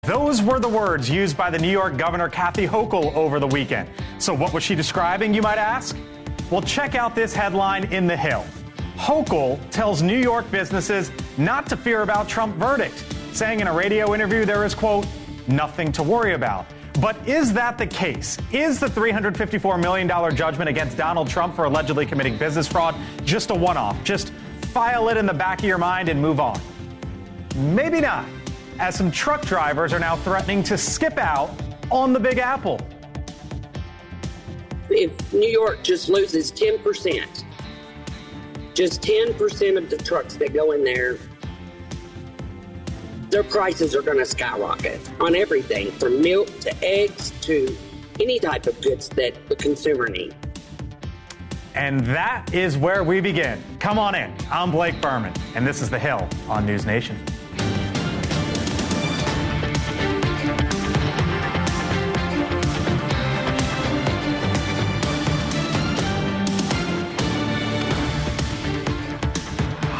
Those were the words used by the New York Governor Kathy Hochul over the weekend. So what was she describing, you might ask? Well, check out this headline in The Hill. Hochul tells New York businesses not to fear about Trump verdict, saying in a radio interview there is, quote, nothing to worry about. But is that the case? Is the $354 million judgment against Donald Trump for allegedly committing business fraud just a one-off? Just file it in the back of your mind and move on? Maybe not, as some truck drivers are now threatening to skip out on the Big Apple. If New York just loses 10%, just 10% of the trucks that go in there, their prices are going to skyrocket on everything from milk to eggs to any type of goods that the consumer needs. And that is where we begin. Come on in. I'm Blake Berman, and this is The Hill on NewsNation.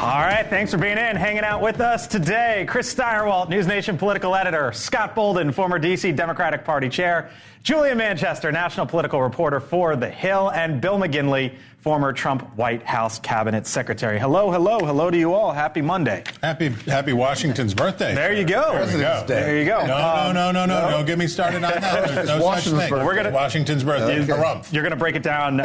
All right, thanks for being in, hanging out with us today. Chris Steyerwalt, NewsNation political editor, Scott Bolden, former D.C. Democratic Party chair, Julia Manchester, national political reporter for The Hill, and Bill McGinley, former Trump White House cabinet secretary. Hello to you all. Happy Monday. Happy Washington's birthday. There you go. President's Day. There you go. No. Don't get me started on that. No such thing. Washington's birthday. You're going to break it down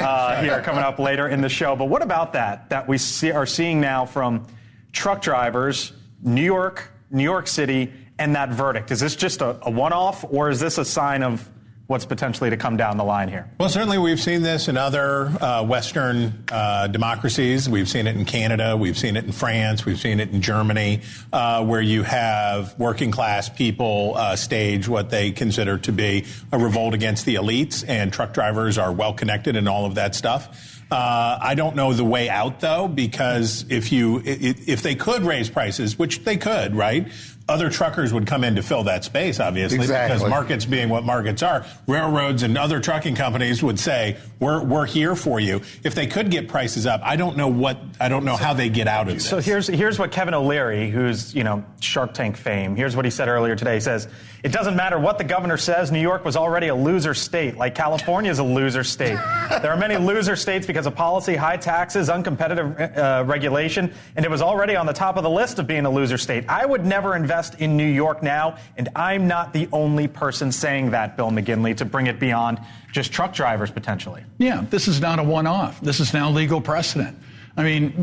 here coming up later in the show. But what about that we are seeing now from truck drivers, New York City, and that verdict? Is this just a one-off, or is this a sign of what's potentially to come down the line here? Well, certainly we've seen this in other Western democracies. We've seen it in Canada. We've seen it in France. We've seen it in Germany, where you have working class people stage what they consider to be a revolt against the elites, and truck drivers are well connected in all of that stuff. I don't know the way out, though, because if they could raise prices, which they could, right? Other truckers would come in to fill that space, obviously, because markets being what markets are, railroads and other trucking companies would say, we're here for you. If they could get prices up, I don't know how they get out of this. So here's what Kevin O'Leary, who's, Shark Tank fame, here's what he said earlier today. He says, it doesn't matter what the governor says, New York was already a loser state, like California is a loser state. There are many loser states because of policy, high taxes, uncompetitive regulation, and it was already on the top of the list of being a loser state. I would never invest in New York now, and I'm not the only person saying that, Bill McGinley, to bring it beyond just truck drivers potentially. Yeah, this is not a one-off. This is now legal precedent. I mean,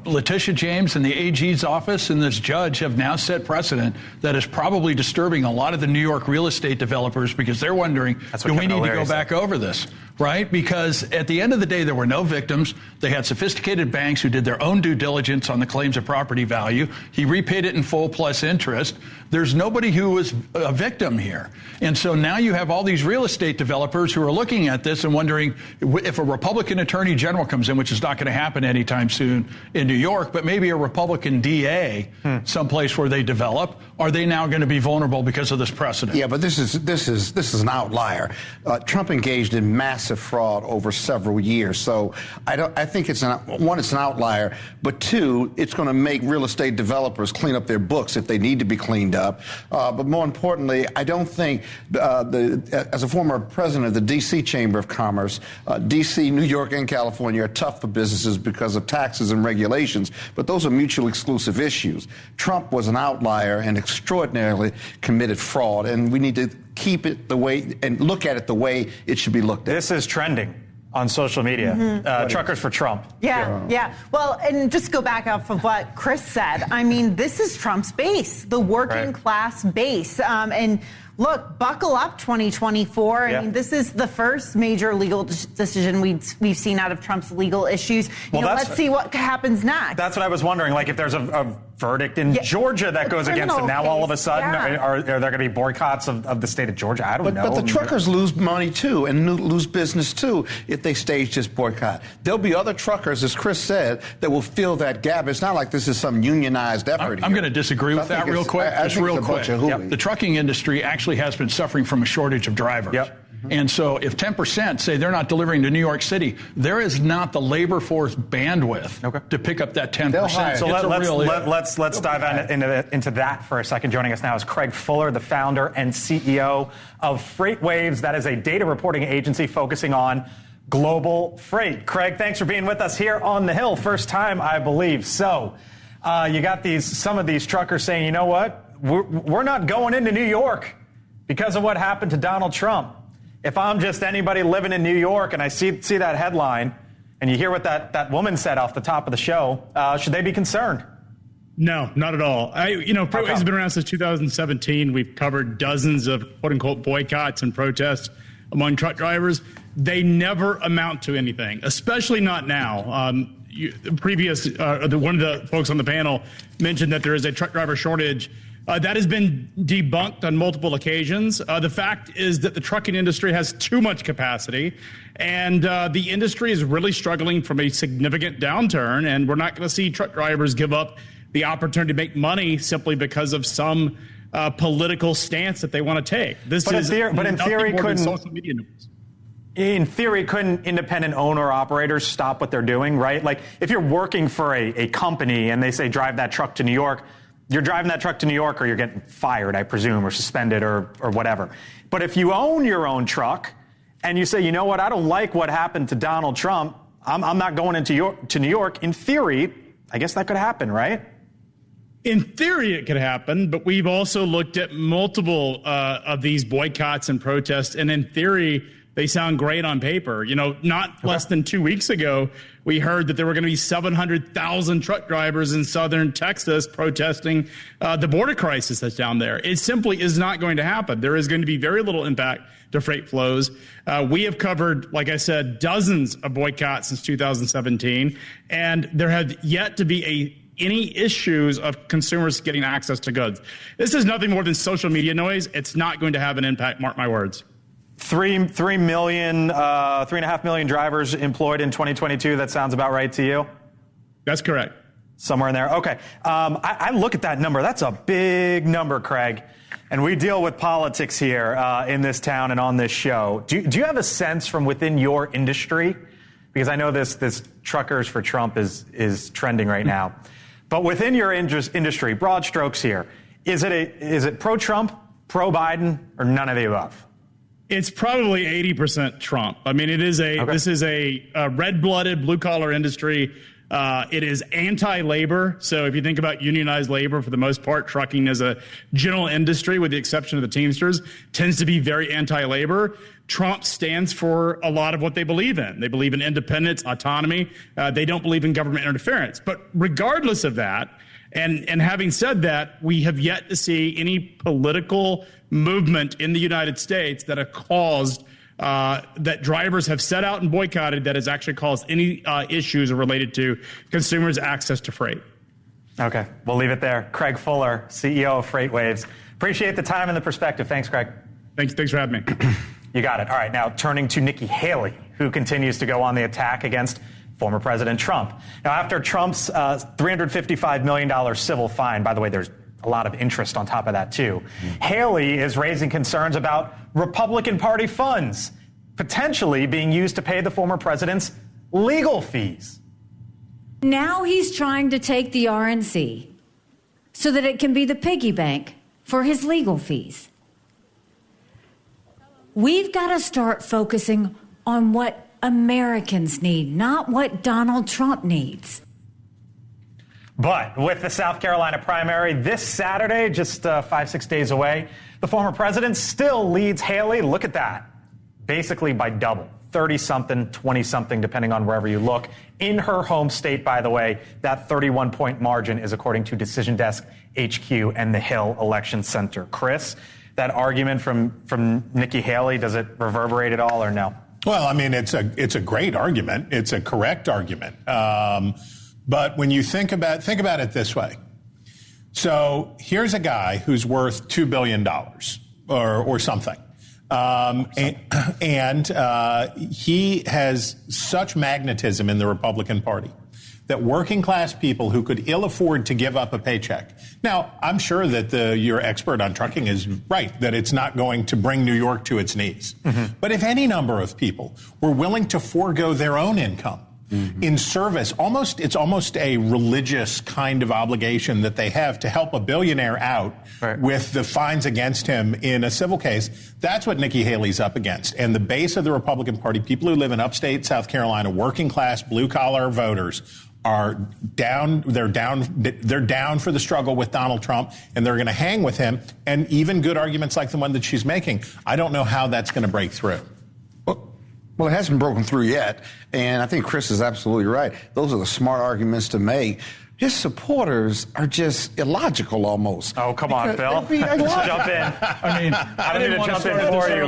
Letitia James and the AG's office and this judge have now set precedent that is probably disturbing a lot of the New York real estate developers, because they're wondering, do we need to go back over this? Right? Because at the end of the day, there were no victims. They had sophisticated banks who did their own due diligence on the claims of property value. He repaid it in full plus interest. There's nobody who was a victim here. And so now you have all these real estate developers who are looking at this and wondering if a Republican attorney general comes in, which is not going to happen anytime soon in New York, but maybe a Republican DA, someplace where they develop, are they now going to be vulnerable because of this precedent? Yeah, but this is an outlier. Trump engaged in massive fraud over several years. So I think it's an outlier, but two, it's going to make real estate developers clean up their books if they need to be cleaned up. But more importantly, I don't think as a former president of the D.C. Chamber of Commerce, D.C., New York, and California are tough for businesses because of taxes and regulations, but those are mutually exclusive issues. Trump was an outlier and extraordinarily committed fraud, and we need to keep it the way and look at it the way it should be looked at. This is trending on social media. Truckers for Trump. Yeah. Well, and just go back off of what Chris said. I mean, this is Trump's base, the working class base. And look, buckle up 2024. I mean, this is the first major legal decision we've seen out of Trump's legal issues. Let's see what happens next. That's what I was wondering. Like, if there's a verdict in Georgia that goes against him, now all of a sudden, are there going to be boycotts of the state of Georgia? I don't know. But the truckers lose money, too, and lose business, too, if they stage this boycott. There'll be other truckers, as Chris said, that will fill that gap. It's not like this is some unionized effort. I'm going to disagree with that real quick. Just real quick. The trucking industry actually has been suffering from a shortage of drivers. And so if 10% say they're not delivering to New York City, there is not the labor force bandwidth to pick up that 10%. So let's dive into that for a second. Joining us now is Craig Fuller, the founder and CEO of FreightWaves. That is a data reporting agency focusing on global freight. Craig, thanks for being with us here on the Hill. First time, I believe. So you got some of these truckers saying, you know what, we're not going into New York because of what happened to Donald Trump. If I'm just anybody living in New York and I see that headline and you hear what that woman said off the top of the show, should they be concerned? No, not at all. FreightWaves has been around since 2017. We've covered dozens of quote-unquote boycotts and protests among truck drivers. They never amount to anything, especially not now. One of the folks on the panel mentioned that there is a truck driver shortage. That has been debunked on multiple occasions. The fact is that the trucking industry has too much capacity, and the industry is really struggling from a significant downturn, and we're not going to see truck drivers give up the opportunity to make money simply because of some political stance that they want to take. In theory, couldn't social media news. In theory, couldn't independent owner-operators stop what they're doing, right? Like, if you're working for a company and they say drive that truck to New York, you're driving that truck to New York or you're getting fired, I presume, or suspended or whatever. But if you own your own truck and you say, you know what, I don't like what happened to Donald Trump, I'm not going to New York, in theory, I guess that could happen, right? In theory, it could happen, but we've also looked at multiple of these boycotts and protests, and in theory, they sound great on paper. Not less than 2 weeks ago, we heard that there were going to be 700,000 truck drivers in southern Texas protesting the border crisis that's down there. It simply is not going to happen. There is going to be very little impact to freight flows. We have covered, like I said, dozens of boycotts since 2017, and there have yet to be any issues of consumers getting access to goods. This is nothing more than social media noise. It's not going to have an impact, mark my words. 3.5 million drivers employed in 2022. That sounds about right to you? That's correct. Somewhere in there. Okay. I look at that number. That's a big number, Craig. And we deal with politics here in this town and on this show. Do you have a sense from within your industry? Because I know this Truckers for Trump is trending right now. But within your industry, broad strokes here, is it pro-Trump, pro-Biden, or none of the above? It's probably 80% Trump. I mean, this is a red-blooded, blue-collar industry. It is anti-labor. So if you think about unionized labor, for the most part, trucking as a general industry, with the exception of the Teamsters, tends to be very anti-labor. Trump stands for a lot of what they believe in. They believe in independence, autonomy. They don't believe in government interference. But regardless of that, and having said that, we have yet to see any political movement in the United States that have caused that drivers have set out and boycotted that has actually caused any issues related to consumers' access to freight. Okay, we'll leave it there. Craig Fuller, CEO of FreightWaves. Appreciate the time and the perspective. Thanks, Craig. Thanks for having me. You got it. All right, now turning to Nikki Haley, who continues to go on the attack against former President Trump. Now, after Trump's $355 million civil fine, by the way, there's a lot of interest on top of that, too. Haley is raising concerns about Republican Party funds potentially being used to pay the former president's legal fees. Now he's trying to take the RNC so that it can be the piggy bank for his legal fees. We've got to start focusing on what Americans need, not what Donald Trump needs. But with the South Carolina primary this Saturday, just 5-6 days away, the former president still leads Haley. Look at that. Basically by double. 30-something, 20-something, depending on wherever you look. In her home state, by the way, that 31-point margin is according to Decision Desk HQ and the Hill Election Center. Chris, that argument from Nikki Haley, does it reverberate at all or no? Well, I mean, it's a great argument. It's a correct argument. But when you think about it this way. So here's a guy who's worth $2 billion or something. And he has such magnetism in the Republican Party that working class people who could ill afford to give up a paycheck. Now, I'm sure that your expert on trucking is right, that it's not going to bring New York to its knees. Mm-hmm. But if any number of people were willing to forego their own income in service, it's almost a religious kind of obligation that they have to help a billionaire out with the fines against him in a civil case. That's what Nikki Haley's up against. And the base of the Republican Party, people who live in upstate South Carolina, working class, blue collar voters, are down. They're down for the struggle with Donald Trump, and they're going to hang with him. And even good arguments like the one that she's making, I don't know how that's going to break through. Well, it hasn't broken through yet, and I think Chris is absolutely right. Those are the smart arguments to make. His supporters are just illogical almost. Oh, come on, Bill. Jump in. I mean, I don't need to jump in for you.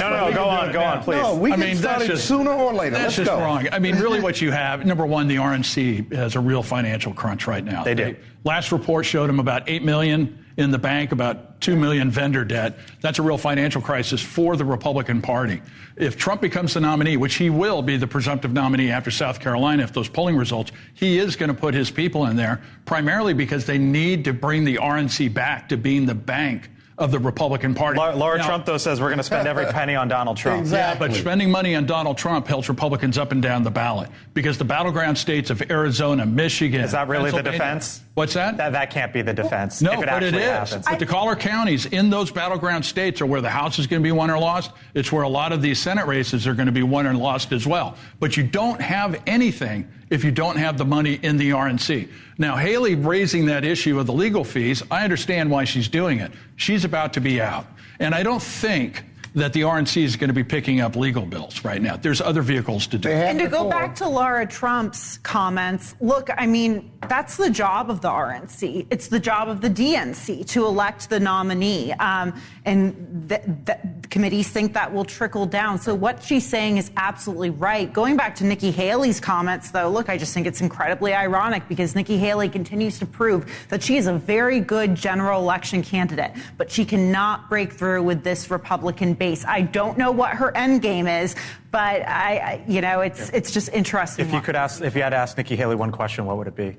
No, go on, please. No, we can start it sooner or later. That's just wrong. I mean, really what you have, number one, the RNC has a real financial crunch right now. They do. Last report showed them about $8 million in the bank, about $2 million vendor debt. That's a real financial crisis for the Republican Party. If Trump becomes the nominee, which he will be the presumptive nominee after South Carolina, if those polling results, he is going to put his people in there, primarily because they need to bring the RNC back to being the bank of the Republican Party. Laura Trump, though, says we're going to spend every penny on Donald Trump. Exactly. Yeah, but spending money on Donald Trump helps Republicans up and down the ballot because the battleground states of Arizona, Michigan. Is that really the defense? What's that? That can't be the defense. No, if it but it is. Happens. But the collar counties in those battleground states are where the House is going to be won or lost. It's where a lot of these Senate races are going to be won and lost as well. But you don't have anything if you don't have the money in the RNC. Now, Haley raising that issue of the legal fees, I understand why she's doing it. She's about to be out. And I don't think that the RNC is going to be picking up legal bills right now. There's other vehicles to do. And to go back to Laura Trump's comments, look, I mean, that's the job of the RNC. It's the job of the DNC to elect the nominee. And the committees think that will trickle down. So what she's saying is absolutely right. Going back to Nikki Haley's comments, though, look, I just think it's incredibly ironic because Nikki Haley continues to prove that she is a very good general election candidate, but she cannot break through with this Republican base. I don't know what her end game is, but it's just interesting. If you had to ask Nikki Haley one question, what would it be?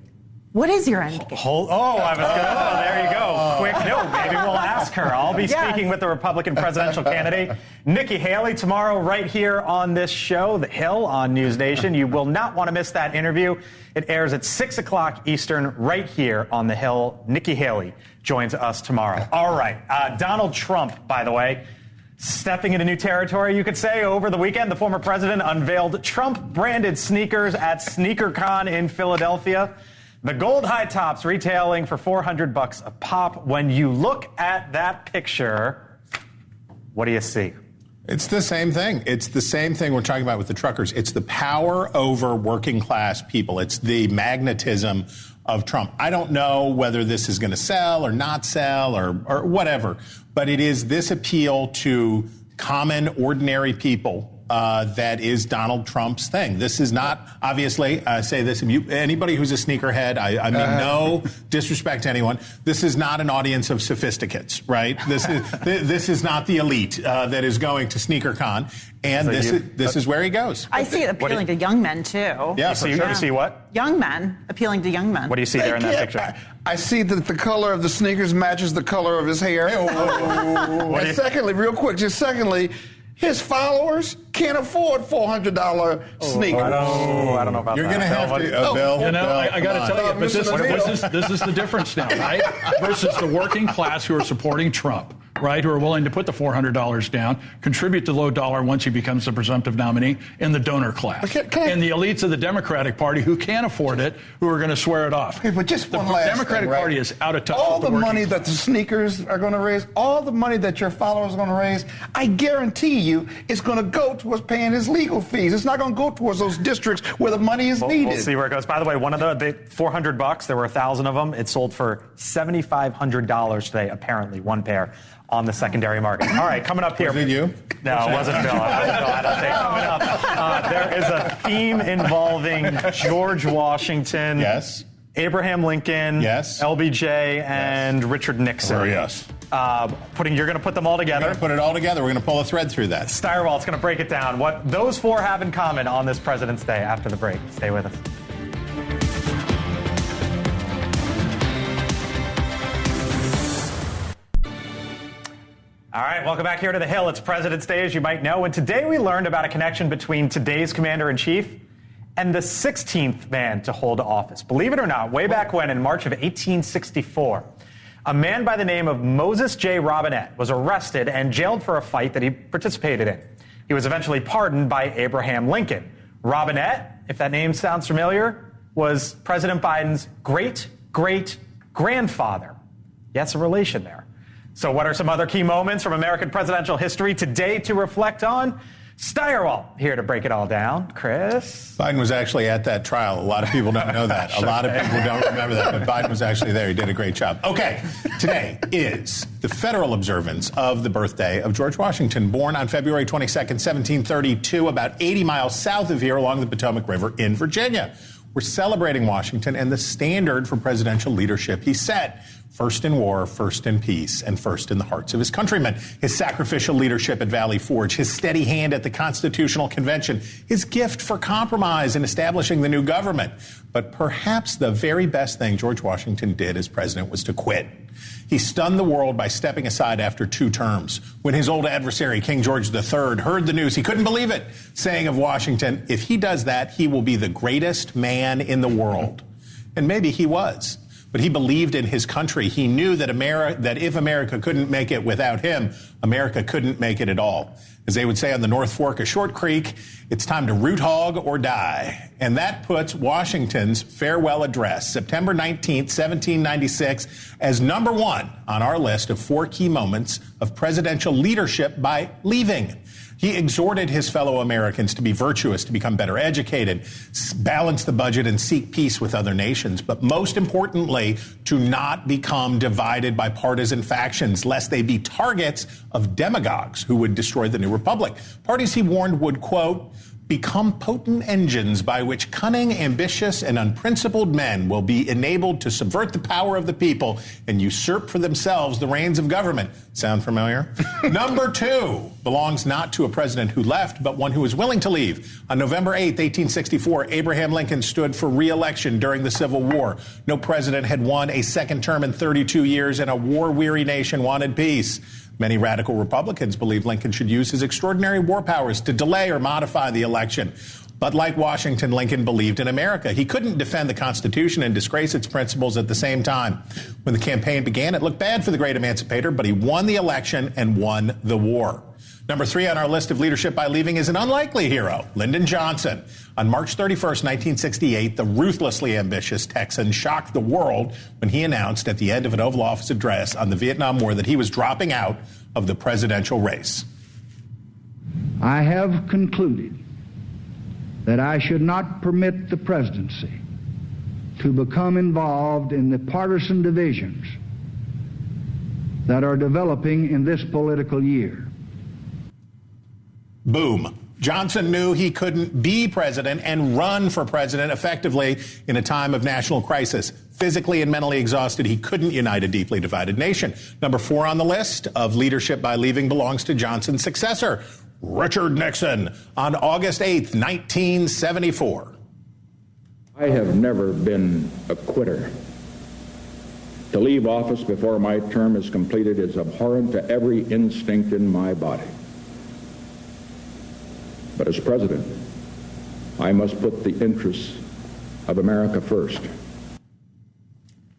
What is your end game? There you go. Quick note. Maybe we'll ask her. I'll be speaking with the Republican presidential candidate, Nikki Haley, tomorrow right here on this show, The Hill on NewsNation. You will not want to miss that interview. It airs at 6 o'clock Eastern right here on The Hill. Nikki Haley joins us tomorrow. All right. Donald Trump, by the way, stepping into new territory, you could say. Over the weekend, the former president unveiled Trump-branded sneakers at SneakerCon in Philadelphia. The gold high tops retailing for $400 a pop. When you look at that picture, what do you see? It's the same thing. It's the same thing we're talking about with the truckers. It's the power over working class people. It's the magnetism of Trump. I don't know whether this is going to sell or not sell or whatever, but it is this appeal to common, ordinary people that is Donald Trump's thing. This is not, obviously, I say this, anybody who's a sneakerhead, I mean no disrespect to anyone, this is not an audience of sophisticates, right? This is not the elite that is going to SneakerCon, and this is where he goes. I see it appealing to young men, too. Yeah, you see what? Young men, appealing to young men. What do you see there in that picture? I see that the color of the sneakers matches the color of his hair. And secondly, his followers can't afford $400 sneakers. I don't know about that. You're going to have to, Bill. I got to tell you, but this is the difference now, right? Versus the working class who are supporting Trump, right, who are willing to put the $400 down, contribute to low dollar once he becomes the presumptive nominee, and the donor class. And the elites of the Democratic Party who can't afford it, who are going to swear it off. Okay, but just one last thing. The Democratic Party is out of touch all with the money that the sneakers are going to raise, all the money that your followers are going to raise, I guarantee you it's going to go towards paying his legal fees. It's not going to go towards those districts where the money is needed. We'll see where it goes. By the way, one of the $400, there were 1,000 of them. It sold for $7,500 today, apparently, one pair on the secondary market. All right, coming up here. Was it you? No, it wasn't Bill. I don't think. Coming up, there is a theme involving George Washington. Yes. Abraham Lincoln. Yes. LBJ and Richard Nixon. Oh, yes. You're going to put them all together. We're going to put it all together. We're going to pull a thread through that. Steyerwalt's going to break it down. What those four have in common on this President's Day after the break. Stay with us. All right, welcome back here to the Hill. It's President's Day, as you might know, and today we learned about a connection between today's commander-in-chief and the 16th man to hold office. Believe it or not, way back when, in March of 1864, a man by the name of Moses J. Robinette was arrested and jailed for a fight that he participated in. He was eventually pardoned by Abraham Lincoln. Robinette, if that name sounds familiar, was President Biden's great-great-grandfather. Yes, a relation there. So what are some other key moments from American presidential history today to reflect on? Steyerwalt here to break it all down. Chris? Biden was actually at that trial. A lot of people don't know that. A lot of people don't remember that, but Biden was actually there. He did a great job. Okay, today is the federal observance of the birthday of George Washington, born on February 22nd, 1732, about 80 miles south of here along the Potomac River in Virginia. We're celebrating Washington and the standard for presidential leadership he set. First in war, first in peace, and first in the hearts of his countrymen. His sacrificial leadership at Valley Forge, his steady hand at the Constitutional Convention, his gift for compromise in establishing the new government. But perhaps the very best thing George Washington did as president was to quit. He stunned the world by stepping aside after 2 terms. When his old adversary, King George III, heard the news, he couldn't believe it, saying of Washington, if he does that, he will be the greatest man in the world. And maybe he was. But he believed in his country. He knew that if America couldn't make it without him, America couldn't make it at all. As they would say on the North Fork of Short Creek, it's time to root hog or die. And that puts Washington's farewell address, September 19th, 1796, as number 1 on our list of 4 key moments of presidential leadership by leaving. He exhorted his fellow Americans to be virtuous, to become better educated, balance the budget, and seek peace with other nations. But most importantly, to not become divided by partisan factions, lest they be targets of demagogues who would destroy the new republic. Parties, he warned, would, quote, become potent engines by which cunning, ambitious, and unprincipled men will be enabled to subvert the power of the people and usurp for themselves the reins of government. Sound familiar? Number 2 belongs not to a president who left, but one who was willing to leave. On November 8th, 1864, Abraham Lincoln stood for re-election during the Civil War. No president had won a second term in 32 years, and a war-weary nation wanted peace. Many radical Republicans believed Lincoln should use his extraordinary war powers to delay or modify the election. But like Washington, Lincoln believed in America. He couldn't defend the Constitution and disgrace its principles at the same time. When the campaign began, it looked bad for the great emancipator, but he won the election and won the war. Number 3 on our list of leadership by leaving is an unlikely hero, Lyndon Johnson. On March 31st, 1968, the ruthlessly ambitious Texan shocked the world when he announced at the end of an Oval Office address on the Vietnam War that he was dropping out of the presidential race. I have concluded that I should not permit the presidency to become involved in the partisan divisions that are developing in this political year. Boom. Johnson knew he couldn't be president and run for president effectively in a time of national crisis. Physically and mentally exhausted, he couldn't unite a deeply divided nation. Number 4 on the list of leadership by leaving belongs to Johnson's successor, Richard Nixon, on August 8th, 1974. I have never been a quitter. To leave office before my term is completed is abhorrent to every instinct in my body. But as president, I must put the interests of America first.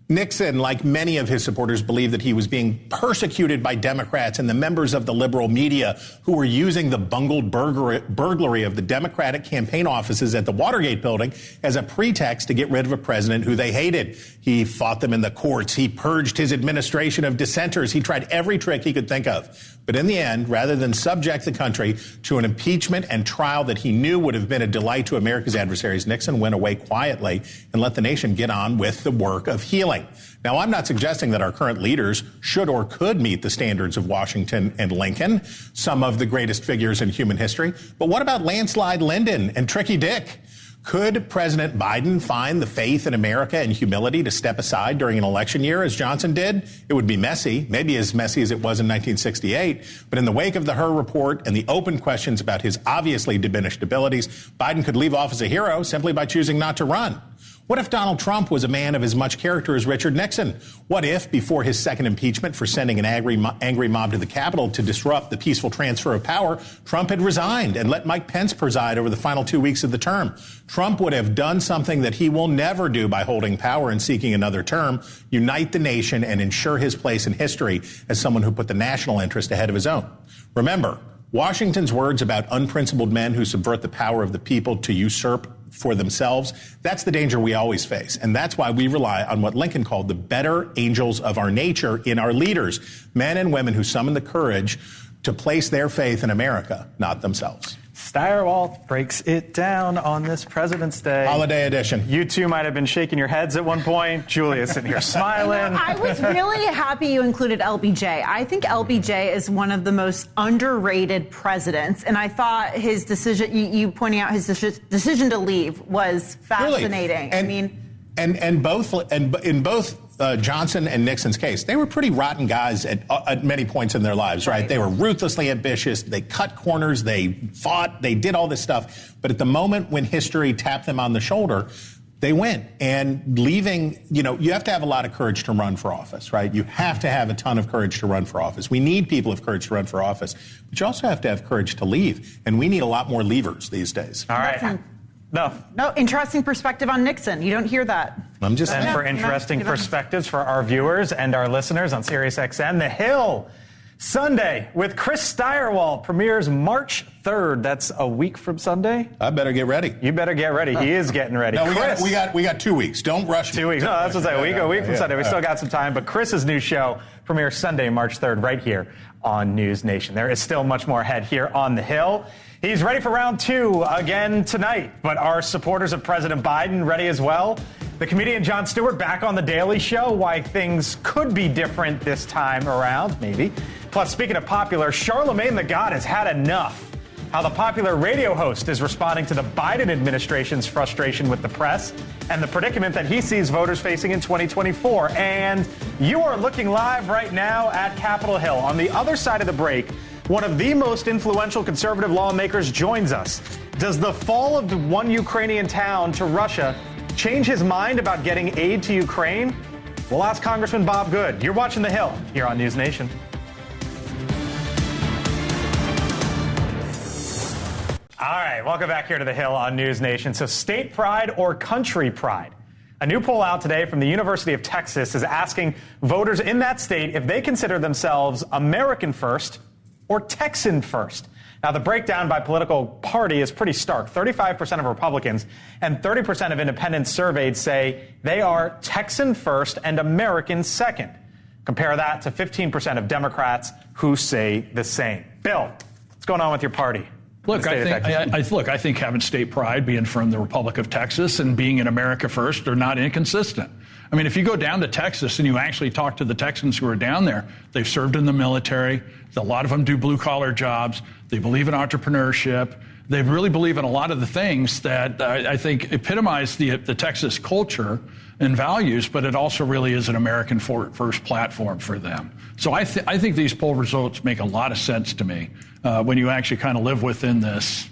Nixon, like many of his supporters, believed that he was being persecuted by Democrats and the members of the liberal media who were using the bungled burglary of the Democratic campaign offices at the Watergate building as a pretext to get rid of a president who they hated. He fought them in the courts. He purged his administration of dissenters. He tried every trick he could think of. But in the end, rather than subject the country to an impeachment and trial that he knew would have been a delight to America's adversaries, Nixon went away quietly and let the nation get on with the work of healing. Now, I'm not suggesting that our current leaders should or could meet the standards of Washington and Lincoln, some of the greatest figures in human history. But what about Landslide Lyndon and Tricky Dick? Could President Biden find the faith in America and humility to step aside during an election year as Johnson did? It would be messy, maybe as messy as it was in 1968. But in the wake of the Hur report and the open questions about his obviously diminished abilities, Biden could leave off as a hero simply by choosing not to run. What if Donald Trump was a man of as much character as Richard Nixon? What if, before his second impeachment for sending an angry mob to the Capitol to disrupt the peaceful transfer of power, Trump had resigned and let Mike Pence preside over the final 2 weeks of the term? Trump would have done something that he will never do by holding power and seeking another term: unite the nation and ensure his place in history as someone who put the national interest ahead of his own. Remember, Washington's words about unprincipled men who subvert the power of the people to usurp for themselves, that's the danger we always face. And that's why we rely on what Lincoln called the better angels of our nature in our leaders, men and women who summon the courage to place their faith in America, not themselves. Steyerwalt breaks it down on this President's Day. Holiday edition. You two might have been shaking your heads at one point. Julia's sitting here smiling. I was really happy you included LBJ. I think LBJ is one of the most underrated presidents, and I thought his decision, you pointing out his decision to leave, was fascinating. Really? And in both Johnson and Nixon's case, they were pretty rotten guys at many points in their lives, right? They were ruthlessly ambitious. They cut corners. They fought. They did all this stuff. But at the moment when history tapped them on the shoulder, they went. And leaving, you have to have a lot of courage to run for office, right? You have to have a ton of courage to run for office. We need people of courage to run for office. But you also have to have courage to leave. And we need a lot more leavers these days. All right. No, interesting perspective on Nixon. You don't hear that. I'm just saying. And for interesting perspectives for our viewers and our listeners on SiriusXM, The Hill, Sunday with Chris Steyerwalt, premieres March 3rd. That's a week from Sunday. I better get ready. You better get ready. He is getting ready. No, we got 2 weeks. Don't rush me. 2 weeks. No, that's what I'm saying. A week from Sunday. We still got some time. But Chris's new show premieres Sunday, March 3rd, right here on News Nation. There is still much more ahead here on The Hill. He's ready for round 2 again tonight. But are supporters of President Biden ready as well? The comedian Jon Stewart back on The Daily Show. Why things could be different this time around, maybe. Plus, speaking of popular, Charlemagne the God has had enough. How the popular radio host is responding to the Biden administration's frustration with the press and the predicament that he sees voters facing in 2024. And you are looking live right now at Capitol Hill. On the other side of the break, one of the most influential conservative lawmakers joins us. Does the fall of one Ukrainian town to Russia change his mind about getting aid to Ukraine? We'll ask Congressman Bob Good. You're watching The Hill here on News Nation. All right, welcome back here to The Hill on News Nation. So state pride or country pride? A new poll out today from the University of Texas is asking voters in that state if they consider themselves American first or Texan first. Now, the breakdown by political party is pretty stark. 35% of Republicans and 30% of independents surveyed say they are Texan first and American second. Compare that to 15% of Democrats who say the same. Bill, what's going on with your party? Look, I think having state pride, being from the Republic of Texas and being in America first are not inconsistent. I mean, if you go down to Texas and you actually talk to the Texans who are down there, they've served in the military. A lot of them do blue-collar jobs. They believe in entrepreneurship. They really believe in a lot of the things that I think epitomize the Texas culture and values, but it also really is an American first platform for them. So I think these poll results make a lot of sense to me when you actually kind of live within this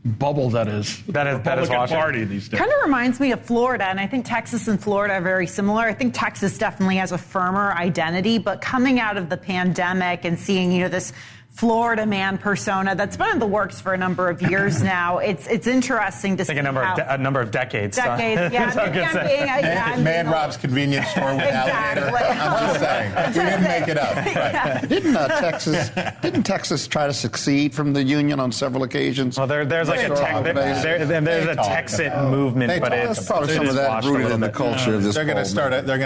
bubble that is the Republican Party these days. Kind of reminds me of Florida, and I think Texas and Florida are very similar. I think Texas definitely has a firmer identity, but coming out of the pandemic and seeing, this Florida man persona that's been in the works for a number of years now. It's interesting to see a number of decades. Decades, yeah. Man robs convenience store with alligator. I'm just saying. We didn't make it up. Right. Didn't Texas try to succeed from the Union on several occasions? Well, there's like a Texit movement, but it's probably some of that rooted in the culture of this. They're going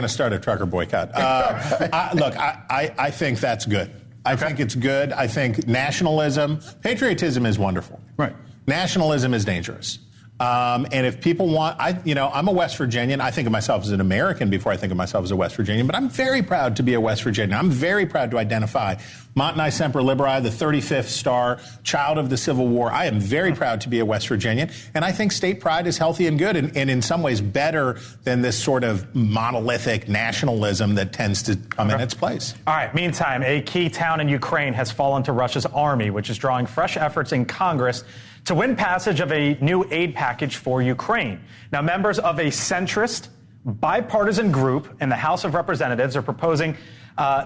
to start a trucker boycott. I think that's good. I think it's good. I think patriotism is wonderful. Right. Nationalism is dangerous. And if people want, I'm a West Virginian. I think of myself as an American before I think of myself as a West Virginian, but I'm very proud to be a West Virginian. I'm very proud to identify Montani Semper Liberi, the 35th star, child of the Civil War. I am very proud to be a West Virginian, and I think state pride is healthy and good, and in some ways better than this sort of monolithic nationalism that tends to come in its place. All right, meantime, a key town in Ukraine has fallen to Russia's army, which is drawing fresh efforts in Congress to win passage of a new aid package for Ukraine. Now, members of a centrist bipartisan group in the House of Representatives are proposing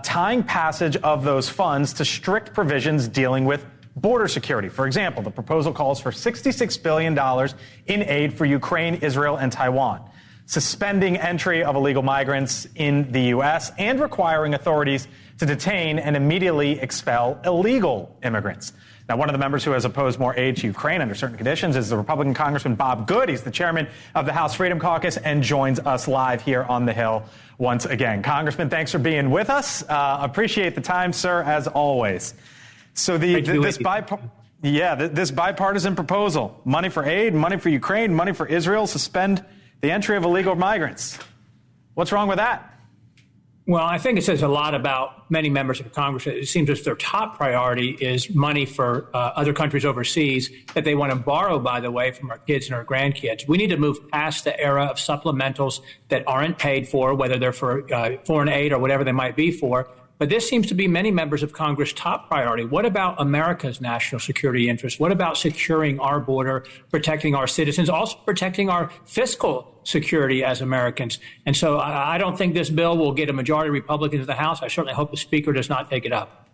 tying passage of those funds to strict provisions dealing with border security. For example, the proposal calls for $66 billion in aid for Ukraine, Israel, and Taiwan, suspending entry of illegal migrants in the U.S. and requiring authorities to detain and immediately expel illegal immigrants. Now, one of the members who has opposed more aid to Ukraine under certain conditions is the Republican Congressman Bob Good. He's the chairman of the House Freedom Caucus and joins us live here on the Hill once again. Congressman, thanks for being with us. Appreciate the time, sir, as always. So this bipartisan proposal, money for aid, money for Ukraine, money for Israel, suspend the entry of illegal migrants. What's wrong with that? Well, I think it says a lot about many members of Congress. It seems as their top priority is money for other countries overseas that they want to borrow, by the way, from our kids and our grandkids. We need to move past the era of supplementals that aren't paid for, whether they're for foreign aid or whatever they might be for. But this seems to be many members of Congress' top priority. What about America's national security interests? What about securing our border, protecting our citizens, also protecting our fiscal security as Americans? And so I don't think this bill will get a majority of Republicans in the House. I certainly hope the Speaker does not take it up.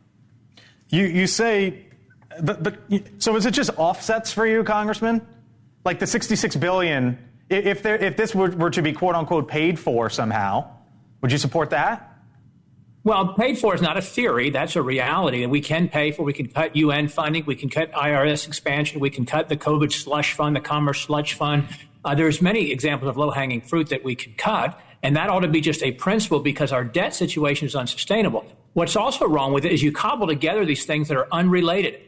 You say, but so is it just offsets for you, Congressman? Like the $66 billion, if this were to be quote unquote paid for somehow, would you support that? Well, paid for is not a theory. That's a reality that we can pay for. We can cut UN funding. We can cut IRS expansion. We can cut the COVID slush fund, the commerce slush fund. There's many examples of low-hanging fruit that we can cut, and that ought to be just a principle because our debt situation is unsustainable. What's also wrong with it is you cobble together these things that are unrelated.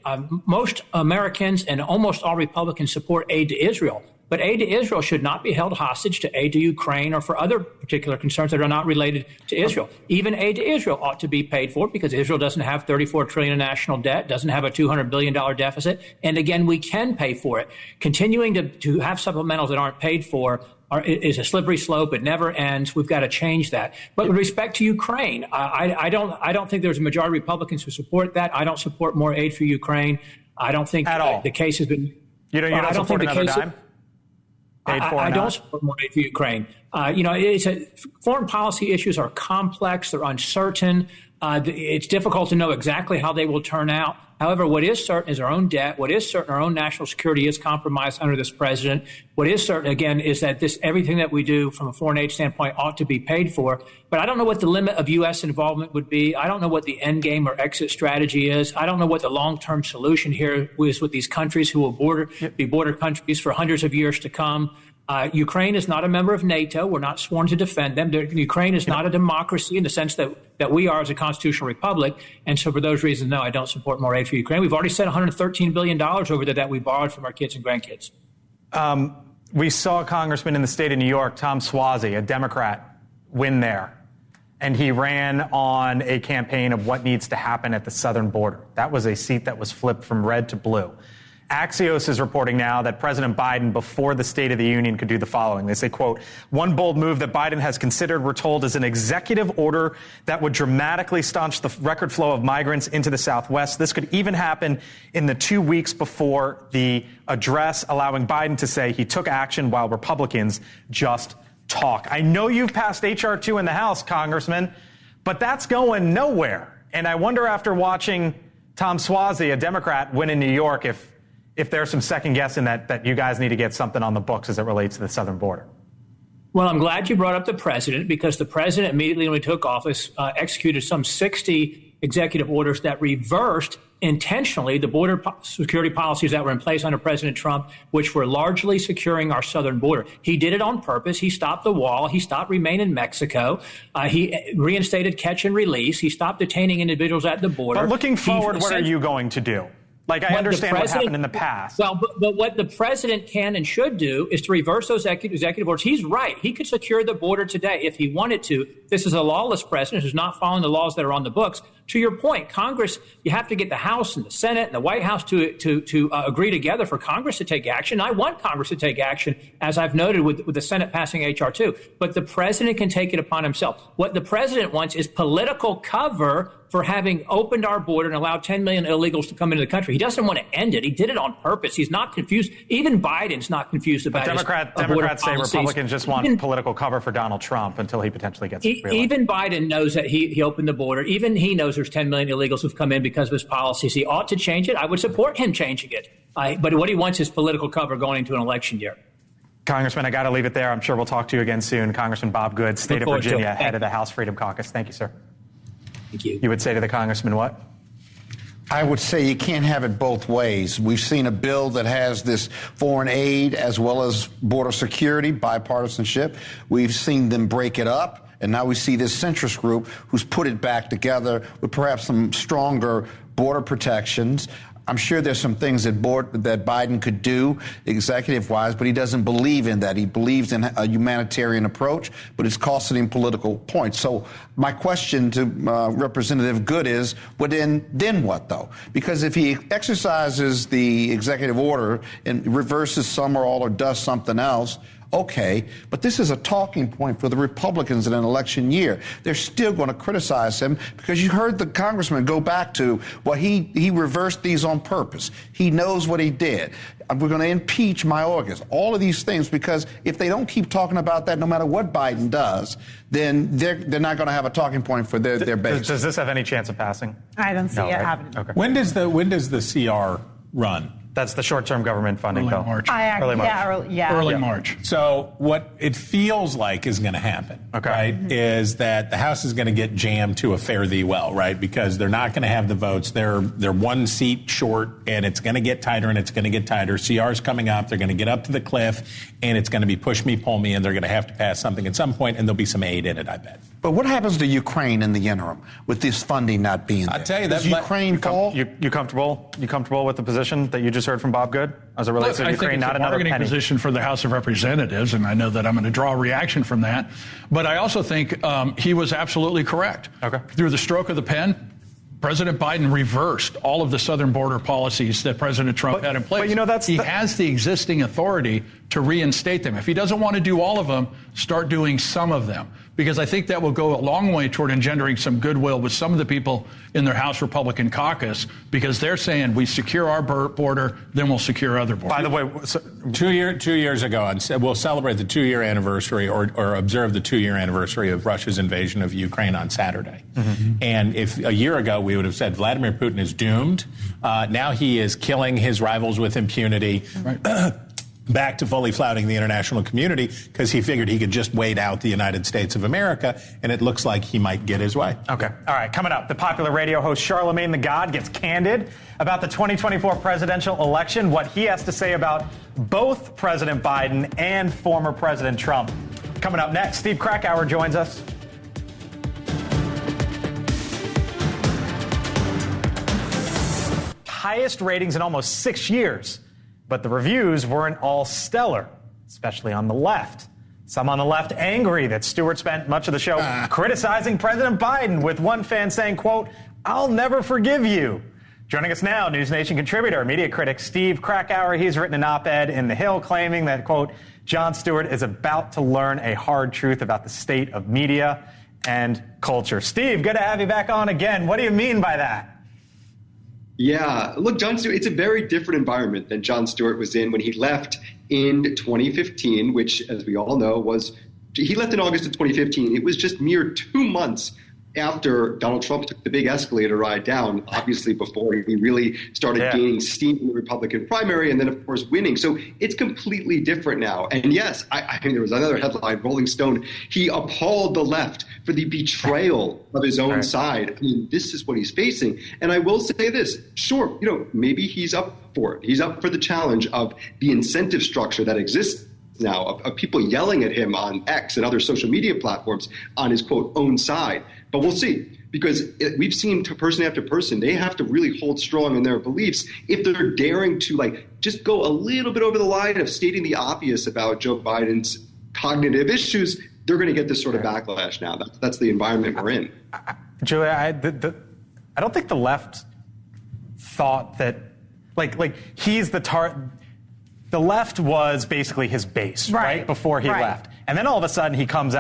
Most Americans and almost all Republicans support aid to Israel. But aid to Israel should not be held hostage to aid to Ukraine or for other particular concerns that are not related to Israel. Even aid to Israel ought to be paid for because Israel doesn't have $34 trillion in national debt, doesn't have a $200 billion deficit. And again, we can pay for it. Continuing to have supplementals that aren't paid for is a slippery slope. It never ends. We've got to change that. But with respect to Ukraine, I don't think there's a majority of Republicans who support that. I don't support more aid for Ukraine. I don't think at all. The case has been. You don't support another dime? I don't support more aid for Ukraine. Foreign policy issues are complex. They're uncertain. It's difficult to know exactly how they will turn out. However, what is certain is our own debt. What is certain, our own national security is compromised under this president. What is certain, again, is that everything that we do from a foreign aid standpoint ought to be paid for. But I don't know what the limit of U.S. involvement would be. I don't know what the end game or exit strategy is. I don't know what the long-term solution here is with these countries who will be border countries for hundreds of years to come. Ukraine is not a member of NATO. We're not sworn to defend them. Ukraine is not a democracy in the sense that we are as a constitutional republic. And so for those reasons, no, I don't support more aid for Ukraine. We've already sent $113 billion over there that we borrowed from our kids and grandkids. We saw a congressman in the state of New York, Tom Suozzi, a Democrat, win there. And he ran on a campaign of what needs to happen at the southern border. That was a seat that was flipped from red to blue. Axios is reporting now that President Biden, before the State of the Union, could do the following. They say, quote, one bold move that Biden has considered, we're told, is an executive order that would dramatically staunch the record flow of migrants into the Southwest. This could even happen in the 2 weeks before the address, allowing Biden to say he took action while Republicans just talk. I know you've passed H.R. 2 in the House, Congressman, but that's going nowhere. And I wonder, after watching Tom Suozzi, a Democrat, win in New York, if there's some second guessing that you guys need to get something on the books as it relates to the southern border. Well, I'm glad you brought up the president because the president immediately when he took office executed some 60 executive orders that reversed intentionally the border security policies that were in place under President Trump, which were largely securing our southern border. He did it on purpose. He stopped the wall. He stopped Remain in Mexico. He reinstated catch and release. He stopped detaining individuals at the border. But looking forward, what are you going to do? Like, I understand what happened in the past. Well, but what the president can and should do is to reverse those executive orders. He's right. He could secure the border today if he wanted to. This is a lawless president who's not following the laws that are on the books. To your point, Congress, you have to get the House and the Senate and the White House to agree together for Congress to take action. I want Congress to take action, as I've noted with the Senate passing H.R. 2. But the president can take it upon himself. What the president wants is political cover for having opened our border and allowed 10 million illegals to come into the country. He doesn't want to end it. He did it on purpose. He's not confused. Even Biden's not confused about it. Democrats say Republicans just want political cover for Donald Trump until he potentially gets reelected. Even Biden knows that he opened the border. Even he knows there's 10 million illegals who've come in because of his policies. He ought to change it. I would support him changing it. But what he wants is political cover going into an election year. Congressman, I got to leave it there. I'm sure we'll talk to you again soon. Congressman Bob Good, State of Virginia, head of the House Freedom Caucus. Thank you, sir. Thank you. You would say to the congressman what? I would say you can't have it both ways. We've seen a bill that has this foreign aid as well as border security, bipartisanship. We've seen them break it up. And now we see this centrist group who's put it back together with perhaps some stronger border protections. I'm sure there's some things that Biden could do executive-wise, but he doesn't believe in that. He believes in a humanitarian approach, but it's costing him political points. So my question to Representative Good is, well, then what, though? Because if he exercises the executive order and reverses some or all or does something else, okay, but this is a talking point for the Republicans in an election year. They're still going to criticize him because you heard the congressman go back to, well, he reversed these on purpose. He knows what he did. We're going to impeach Mayorkas. All of these things, because if they don't keep talking about that, no matter what Biden does, then they're not going to have a talking point for their base. Does this have any chance of passing? I don't see it happening. Okay. When does the CR run? That's the short-term government funding bill. Early March. So what it feels like is going to happen, right, is that the House is going to get jammed to a fare thee well, right, because they're not going to have the votes. They're one seat short, and it's going to get tighter, and it's going to get tighter. CR's coming up. They're going to get up to the cliff, and it's going to be push me, pull me, and they're going to have to pass something at some point, and there'll be some aid in it, I bet. But what happens to Ukraine in the interim with this funding not being there? I tell you, that Ukraine fall. You comfortable with the position that you just heard from Bob Good as it relates to Ukraine? Not another penny. Position for the House of Representatives, and I know that I'm going to draw a reaction from that. But I also think he was absolutely correct. Okay. Through the stroke of the pen, President Biden reversed all of the southern border policies that President Trump had in place. But he has the existing authority to reinstate them. If he doesn't want to do all of them, start doing some of them. Because I think that will go a long way toward engendering some goodwill with some of the people in their House Republican caucus, because they're saying we secure our border, then we'll secure other borders. By the way, so 2 years ago, we'll celebrate the 2-year anniversary or observe the 2-year anniversary of Russia's invasion of Ukraine on Saturday. Mm-hmm. And if a year ago we would have said Vladimir Putin is doomed, now he is killing his rivals with impunity. Right. Back to fully flouting the international community because he figured he could just wait out the United States of America, and it looks like he might get his way. Okay. All right. Coming up, the popular radio host Charlemagne the God gets candid about the 2024 presidential election, what he has to say about both President Biden and former President Trump. Coming up next, Steve Krakauer joins us. Highest ratings in almost 6 years. But the reviews weren't all stellar, especially on the left. Some on the left angry that Stewart spent much of the show criticizing President Biden, with one fan saying, quote, "I'll never forgive you." Joining us now, NewsNation contributor, media critic Steve Krakauer. He's written an op-ed in The Hill claiming that, quote, Jon Stewart is about to learn a hard truth about the state of media and culture. Steve, good to have you back on again. What do you mean by that? Yeah, look, Jon Stewart, it's a very different environment than Jon Stewart was in when he left in 2015, which, as we all know, he left in August of 2015. It was just mere 2 months after Donald Trump took the big escalator ride down, obviously before he really started gaining steam in the Republican primary and then, of course, winning. So it's completely different now. And yes, I think there was another headline, Rolling Stone, he appalled the left for the betrayal of his own side. I mean, this is what he's facing. And I will say this, sure, maybe he's up for it. He's up for the challenge of the incentive structure that exists now of people yelling at him on X and other social media platforms on his, quote, own side. But we'll see, because we've seen person after person, they have to really hold strong in their beliefs if they're daring to just go a little bit over the line of stating the obvious about Joe Biden's cognitive issues. They're going to get this sort of backlash now. That's the environment we're in. Julia, I don't think the left thought that, like he's the left was basically his base, right? Before he left. And then all of a sudden he comes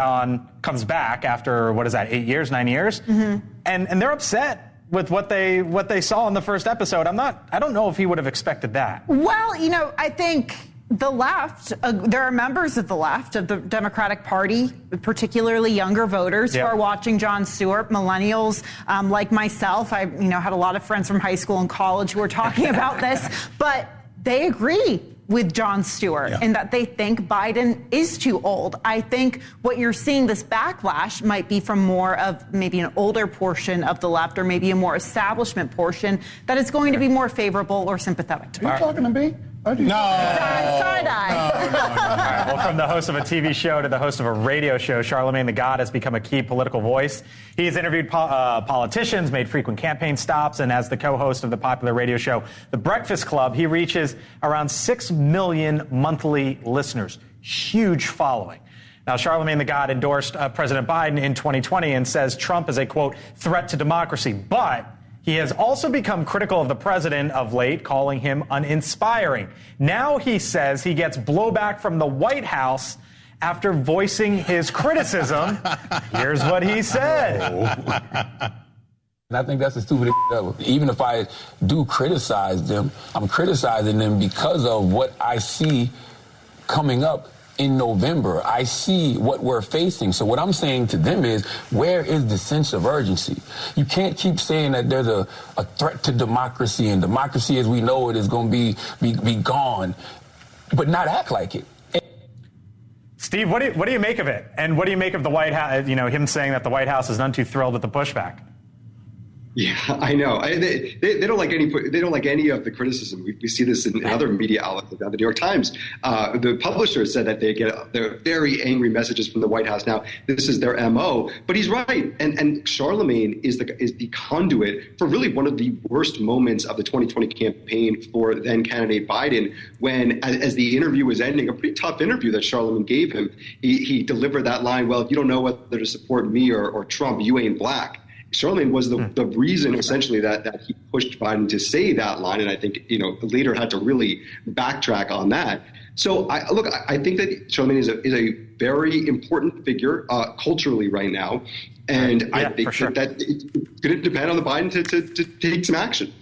back after, 9 years? Mm-hmm. And they're upset with what they saw in the first episode. I don't know if he would have expected that. Well, I think the left, there are members of the left of the Democratic Party, particularly younger voters who are watching Jon Stewart, millennials like myself. I had a lot of friends from high school and college who were talking about this, but they agree with Jon Stewart in that they think Biden is too old. I think what you're seeing, this backlash, might be from more of maybe an older portion of the left or maybe a more establishment portion that is going to be more favorable or sympathetic to. Are you talking to me? No. Side-eye. No. All right. Well, from the host of a TV show to the host of a radio show, Charlemagne the God has become a key political voice. He has interviewed politicians, made frequent campaign stops, and as the co-host of the popular radio show The Breakfast Club, he reaches around 6 million monthly listeners. Huge following. Now, Charlemagne the God endorsed President Biden in 2020 and says Trump is a, quote, threat to democracy. But he has also become critical of the president of late, calling him uninspiring. Now he says he gets blowback from the White House after voicing his criticism. Here's what he said. And I think that's the stupidest ever. Even if I do criticize them, I'm criticizing them because of what I see coming up in November. I see what we're facing. So what I'm saying to them is, where is the sense of urgency? You can't keep saying that there's a threat to democracy, and democracy as we know it is going to be gone, but not act like it. Steve, what do you make of it? And what do you make of the White House, him saying that the White House is none too thrilled with the pushback? Yeah, I know. They don't like any of the criticism. We see this in other media outlets, like the New York Times. The publisher said that they get their very angry messages from the White House. Now, this is their MO, but he's right. And Charlemagne is the conduit for really one of the worst moments of the 2020 campaign for then candidate Biden, when, as the interview was ending, a pretty tough interview that Charlemagne gave him, he delivered that line, well, you don't know whether to support me or Trump, you ain't black. Charlemagne was the reason, essentially, that he pushed Biden to say that line, and I think later had to really backtrack on that. So I think that Charlemagne is a very important figure culturally right now, and I think that it's going to depend on the Biden to take some action.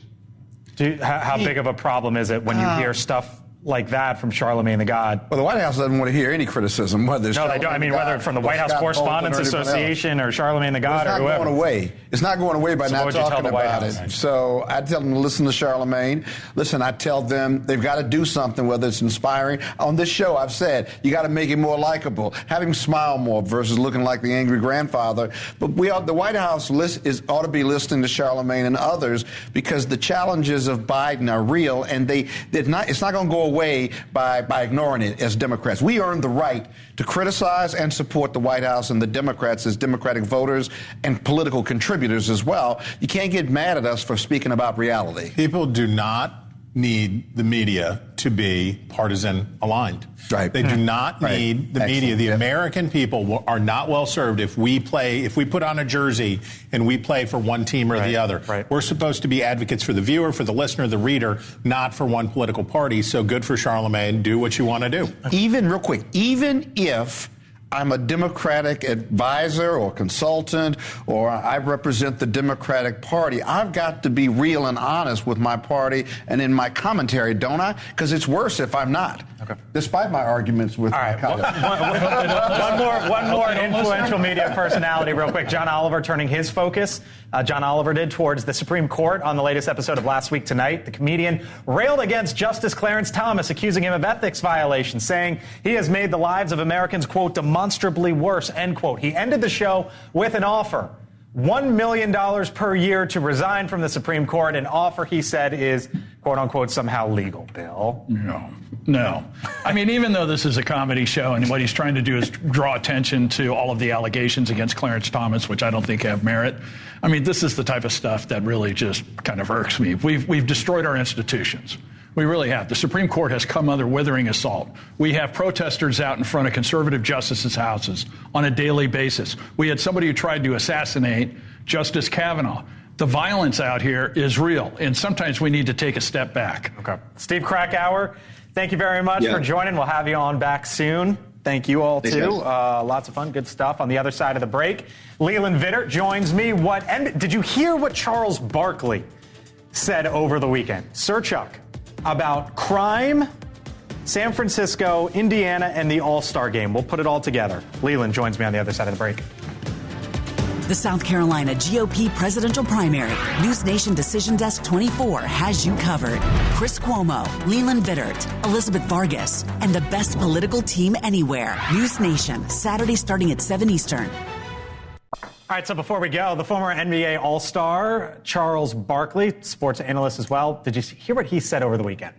How big of a problem is it when you hear stuff like that from Charlemagne the God? Well, the White House doesn't want to hear any criticism. Whether they don't. I mean, whether from the White House Correspondents Association or Charlemagne the God or whoever. It's not going away. It's not going away by not talking about it. So I tell them to listen to Charlemagne. Listen, I tell them they've got to do something, whether it's inspiring. On this show, I've said you got to make him more likable, have him smile more versus looking like the angry grandfather. But the White House ought to be listening to Charlemagne and others, because the challenges of Biden are real, and it's not going to go away by ignoring it as Democrats. We earned the right to criticize and support the White House and the Democrats as Democratic voters and political contributors as well. You can't get mad at us for speaking about reality. People do not need the media to be partisan aligned. Right. They do not need the media. The American people are not well served if we put on a jersey and we play for one team or the other. Right. We're supposed to be advocates for the viewer, for the listener, the reader, not for one political party. So good for Charlemagne. Do what you want to do. Even if I'm a Democratic advisor or consultant, or I represent the Democratic Party, I've got to be real and honest with my party and in my commentary, don't I? Because it's worse if I'm not. Okay. Despite my arguments with my colleagues. One more influential media personality real quick. John Oliver turning his focus. John Oliver did towards the Supreme Court on the latest episode of Last Week Tonight. The comedian railed against Justice Clarence Thomas, accusing him of ethics violations, saying he has made the lives of Americans, quote, demonstrably worse, end quote. He ended the show with an offer. $1 million per year to resign from the Supreme Court, an offer he said is, quote unquote, somehow legal. Bill? No. I mean, even though this is a comedy show and what he's trying to do is draw attention to all of the allegations against Clarence Thomas, which I don't think have merit, I mean, this is the type of stuff that really just kind of irks me. We've destroyed our institutions. We really have. The Supreme Court has come under withering assault. We have protesters out in front of conservative justices' houses on a daily basis. We had somebody who tried to assassinate Justice Kavanaugh. The violence out here is real, and sometimes we need to take a step back. Okay. Steve Krakauer, thank you very much for joining. We'll have you on back soon. Thank you all, too. Lots of fun, good stuff. On the other side of the break, Leland Vittert joins me. Did you hear what Charles Barkley said over the weekend? Sir Chuck, about crime, San Francisco, Indiana, and the All-Star game. We'll put it all together. Leland joins me on the other side of the break. The South Carolina GOP presidential primary. NewsNation Decision Desk 24 has you covered. Chris Cuomo, Leland Vittert, Elizabeth Vargas, and the best political team anywhere. NewsNation, Saturday starting at 7 Eastern. All right, so before we go, the former NBA All-Star Charles Barkley, sports analyst as well, did you hear what he said over the weekend?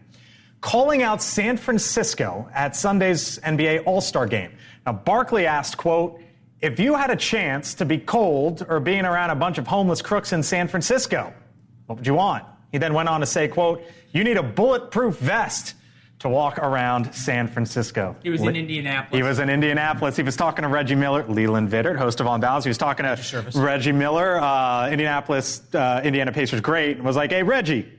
Calling out San Francisco at Sunday's NBA All-Star game. Now, Barkley asked, quote, if you had a chance to be cold or being around a bunch of homeless crooks in San Francisco, what would you want? He then went on to say, quote, you need a bulletproof vest to walk around San Francisco. He was in Indianapolis. He was in Indianapolis. He was talking to Reggie Miller, Leland Vittert, host of On Balance. He was talking to Reggie Miller, Indianapolis, Indiana Pacers great, and was like, hey, Reggie,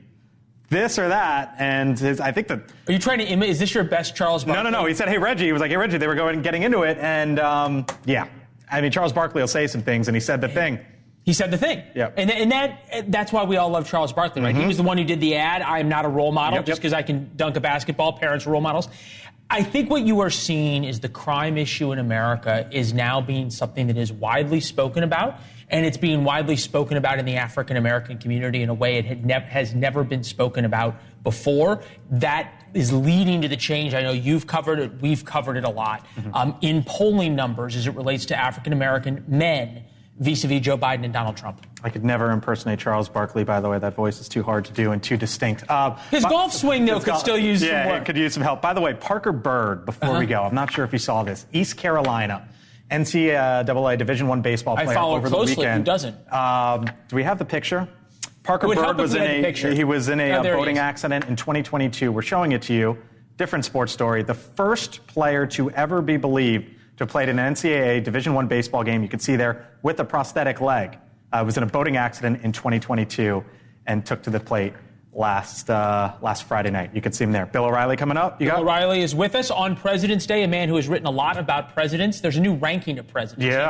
this or that, and I think that... Are you trying to imitate? Is this your best Charles Barkley? No. He said, hey, Reggie. He was like, hey, Reggie. They were getting into it, and yeah. I mean, Charles Barkley will say some things, and he said the thing. He said the thing. Yeah. And that's why we all love Charles Barkley, right? Mm-hmm. He was the one who did the ad, I am not a role model, just because I can dunk a basketball. Parents are role models. I think what you are seeing is the crime issue in America is now being something that is widely spoken about, and it's being widely spoken about in the African-American community in a way it has never been spoken about before. That is leading to the change. I know you've covered it. We've covered it a lot. Mm-hmm. In polling numbers as it relates to African-American men vis-a-vis Joe Biden and Donald Trump. I could never impersonate Charles Barkley, by the way. That voice is too hard to do and too distinct. His golf swing, though, could still use some work. Yeah, it could use some help. By the way, Parker Bird, before we go, I'm not sure if you saw this. East Carolina, NCAA Division I baseball player over the weekend. Who doesn't? Do we have the picture? Parker Bird was in a boating accident in 2022. We're showing it to you. Different sports story. The first player to ever be believed to have played in an NCAA Division I baseball game, you can see there, with a prosthetic leg. Was in a boating accident in 2022 and took to the plate last Friday night. You can see him there. Bill O'Reilly coming up. Bill O'Reilly is with us on President's Day, a man who has written a lot about presidents. There's a new ranking of presidents. Yeah.